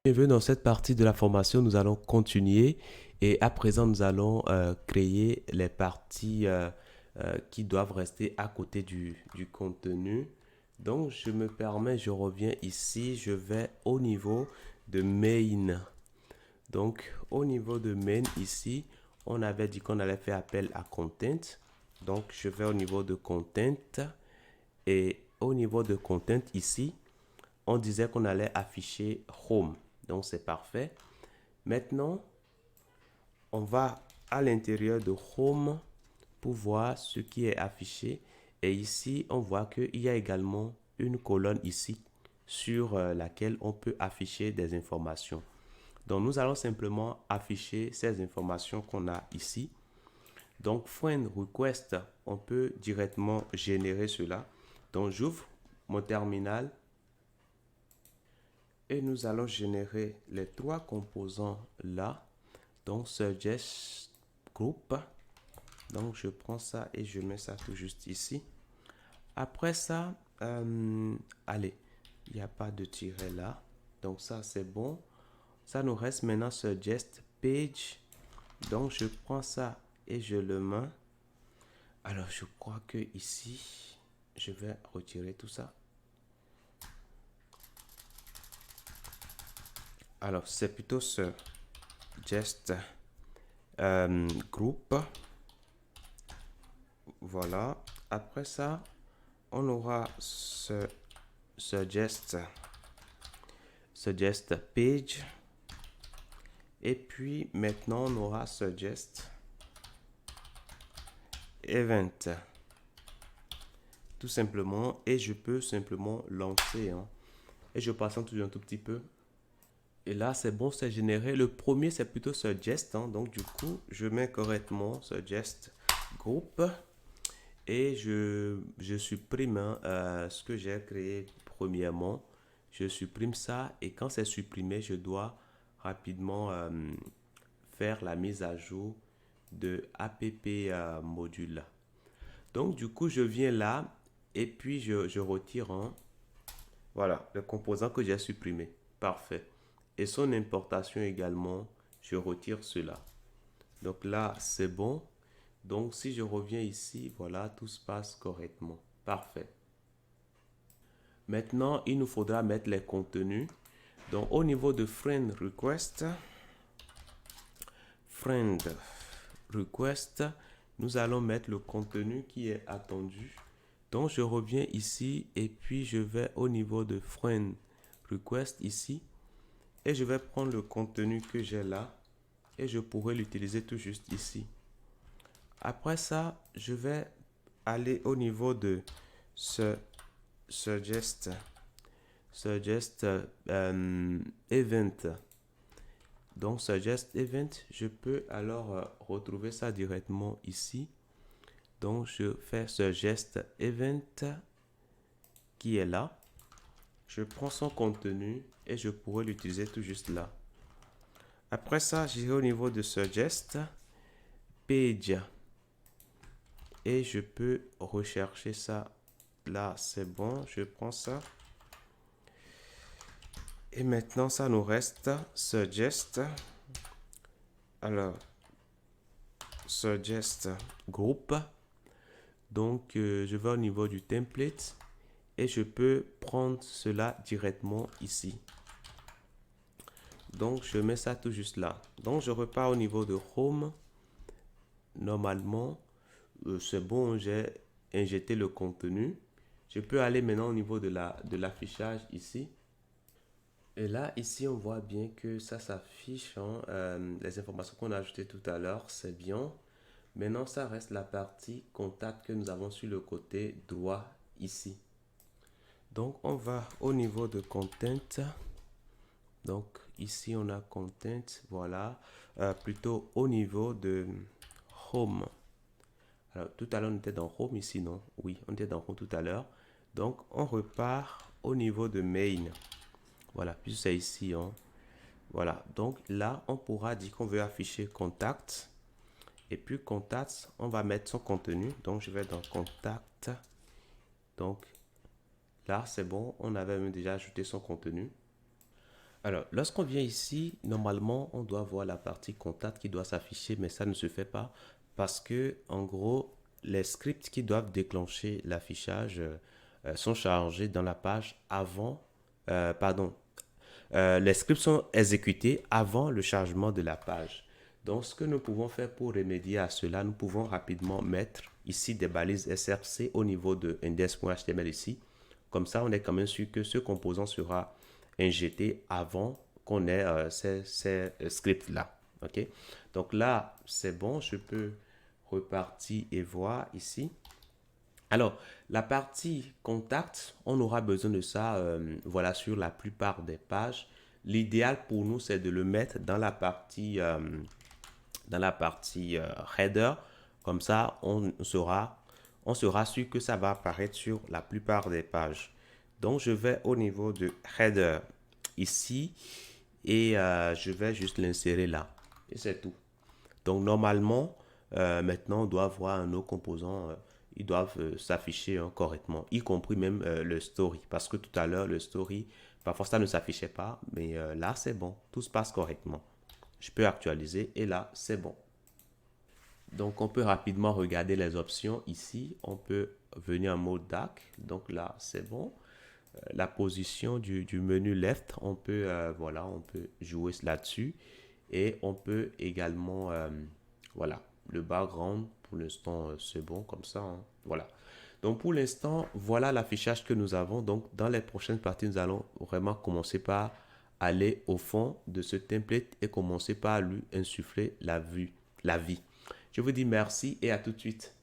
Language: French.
Bienvenue dans cette partie de la formation, nous allons continuer et à présent nous allons créer les parties qui doivent rester à côté du contenu. Donc je me permets, je reviens ici, je vais au niveau de main. Donc au niveau de main ici, on avait dit qu'on allait faire appel à content. Donc je vais au niveau de content et au niveau de content ici, on disait qu'on allait afficher home. Donc c'est parfait. Maintenant, on va à l'intérieur de home pour voir ce qui est affiché. Et ici, on voit qu'il y a également une colonne ici sur laquelle on peut afficher des informations. Donc nous allons simplement afficher ces informations qu'on a ici. Donc friend request, on peut directement générer cela. Donc j'ouvre mon terminal et nous allons générer les trois composants là. Donc suggest group. Donc je prends ça et je mets ça tout juste ici. Après ça, allez, il n'y a pas de tiret là. Donc ça c'est bon. Ça nous reste maintenant suggest page. Donc je prends ça et je le mets. Alors je crois que ici, je vais retirer tout ça. Alors c'est plutôt ce suggest group. Voilà. Après ça, on aura ce suggest page. Et puis maintenant, on aura suggest event. Tout simplement. Et je peux simplement lancer. Et je patiente toujours un tout petit peu. Et là, c'est bon, c'est généré. Le premier, c'est plutôt suggest. Donc, du coup, je mets correctement suggest group. Et je supprime ce que j'ai créé premièrement. Je supprime ça et quand c'est supprimé, je dois rapidement faire la mise à jour de app module. Donc du coup, je viens là et puis je retire voilà, le composant que j'ai supprimé. Parfait. Et son importation également, je retire cela. Donc là, c'est bon. Donc, si je reviens ici, voilà, tout se passe correctement. Parfait. Maintenant, il nous faudra mettre les contenus. Donc, au niveau de friend request, nous allons mettre le contenu qui est attendu. Donc, je reviens ici et puis je vais au niveau de friend request ici. Et je vais prendre le contenu que j'ai là et je pourrais l'utiliser tout juste ici. Après ça, je vais aller au niveau de ce suggest event. Donc suggest event, je peux alors retrouver ça directement ici. Donc je fais suggest event qui est là. Je prends son contenu et je pourrais l'utiliser tout juste là. Après ça, j'irai au niveau de suggest page et je peux rechercher ça là. C'est bon, je prends ça. Et maintenant, ça nous reste suggest. Alors, suggest group. Donc, je vais au niveau du template et je peux prendre cela directement ici. Donc, je mets ça tout juste là. Donc, je repars au niveau de home. Normalement, c'est bon, j'ai injecté le contenu. Je peux aller maintenant au niveau de l'affichage ici. Et là, ici, on voit bien que ça s'affiche. Les informations qu'on a ajoutées tout à l'heure, c'est bien. Maintenant, ça reste la partie contact que nous avons sur le côté droit ici. Donc, on va au niveau de content. Donc, ici, on a content. Voilà. Plutôt au niveau de home. Alors, tout à l'heure, on était dans home ici, non? Oui, on était dans home tout à l'heure. Donc, on repart au niveau de main. Voilà, puis c'est ici. Voilà, donc là, on pourra dire qu'on veut afficher contact. Et puis contact, on va mettre son contenu. Donc, je vais dans contact. Donc, là, c'est bon. On avait même déjà ajouté son contenu. Alors, lorsqu'on vient ici, normalement, on doit voir la partie contact qui doit s'afficher, mais ça ne se fait pas parce que, en gros, les scripts qui doivent déclencher l'affichage sont chargés dans la page avant, pardon, les scripts sont exécutés avant le chargement de la page. Donc, ce que nous pouvons faire pour remédier à cela, nous pouvons rapidement mettre ici des balises SRC au niveau de index.html ici. Comme ça, on est quand même sûr que ce composant sera injecté avant qu'on ait ces scripts-là. OK? Donc là, c'est bon, je peux repartir et voir ici. Alors, la partie contact, on aura besoin de ça voilà, sur la plupart des pages. L'idéal pour nous, c'est de le mettre dans la partie header. Comme ça, on sera sûr que ça va apparaître sur la plupart des pages. Donc, je vais au niveau de header ici et je vais juste l'insérer là. Et c'est tout. Donc, normalement, maintenant, on doit voir nos composants. Ils doivent s'afficher correctement, y compris même le story. Parce que tout à l'heure, le story, parfois ça ne s'affichait pas, mais là, c'est bon. Tout se passe correctement. Je peux actualiser et là, c'est bon. Donc, on peut rapidement regarder les options ici. On peut venir en mode DAC. Donc là, c'est bon. La position du menu left, on peut, voilà, on peut jouer là-dessus. Et on peut également, voilà, le background, pour l'instant, c'est bon comme ça. Hein. Voilà. Donc, pour l'instant, voilà l'affichage que nous avons. Donc, dans les prochaines parties, nous allons vraiment commencer par aller au fond de ce template et commencer par lui insuffler la vie. Je vous dis merci et à tout de suite.